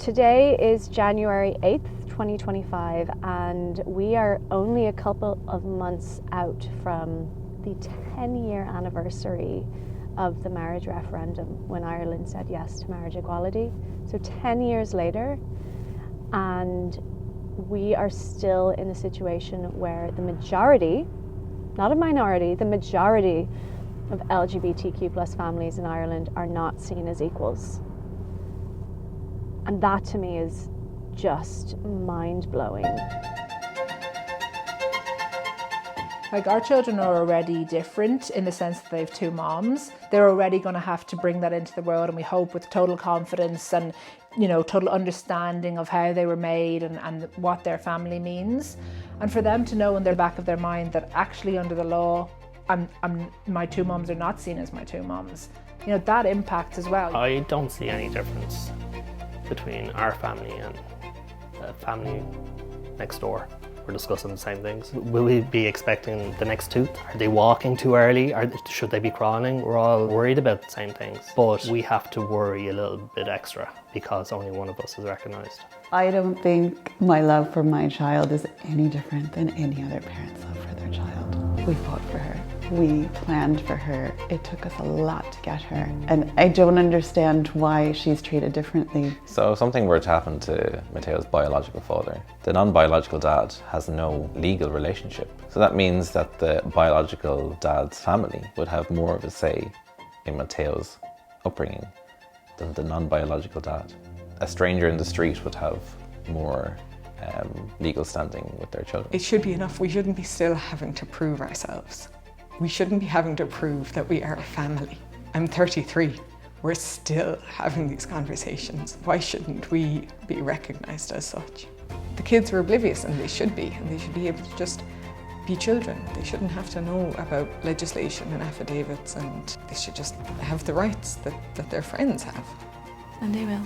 Today is January 8th, 2025, and we are only a couple of months out from the 10-year anniversary of the marriage referendum when Ireland said yes to marriage equality. So 10 years later, and we are still in a situation where the majority, not a minority, the majority of LGBTQ plus families in Ireland are not seen as equals. And that to me is just mind-blowing. Like, our children are already different in the sense that they have two moms. They're already going to have to bring that into the world, and we hope with total confidence and, you know, total understanding of how they were made and what their family means. And for them to know in the back of their mind that actually under the law, my two moms are not seen as my two moms. You know, that impacts as well. I don't see any difference between our family and the family next door. We're discussing the same things. Will we be expecting the next tooth? Are they walking too early? Should they be crawling? We're all worried about the same things. But we have to worry a little bit extra because only one of us is recognised. I don't think my love for my child is any different than any other parent's love for their child. We fought for her. We planned for her. It took us a lot to get her. And I don't understand why she's treated differently. So if something were to happen to Matteo's biological father, the non-biological dad has no legal relationship. So that means that the biological dad's family would have more of a say in Matteo's upbringing than the non-biological dad. A stranger in the street would have more legal standing with their children. It should be enough. We shouldn't be still having to prove ourselves. We shouldn't be having to prove that we are a family. I'm 33. We're still having these conversations. Why shouldn't we be recognised as such? The kids are oblivious, and they should be able to just be children. They shouldn't have to know about legislation and affidavits, and they should just have the rights that their friends have. And they will.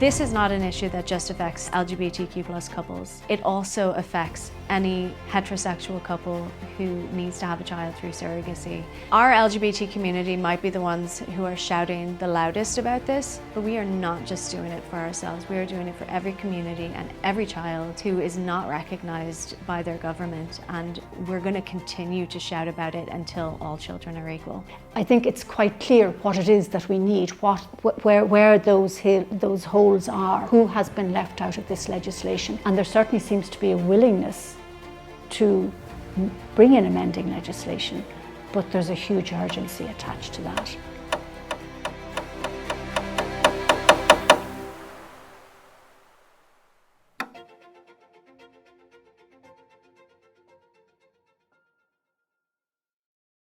This is not an issue that just affects LGBTQ plus couples. It also affects any heterosexual couple who needs to have a child through surrogacy. Our LGBT community might be the ones who are shouting the loudest about this, but we are not just doing it for ourselves. We are doing it for every community and every child who is not recognised by their government, and we're going to continue to shout about it until all children are equal. I think it's quite clear what it is that we need, where those holes are, who has been left out of this legislation. And there certainly seems to be a willingness to bring in amending legislation, but there's a huge urgency attached to that.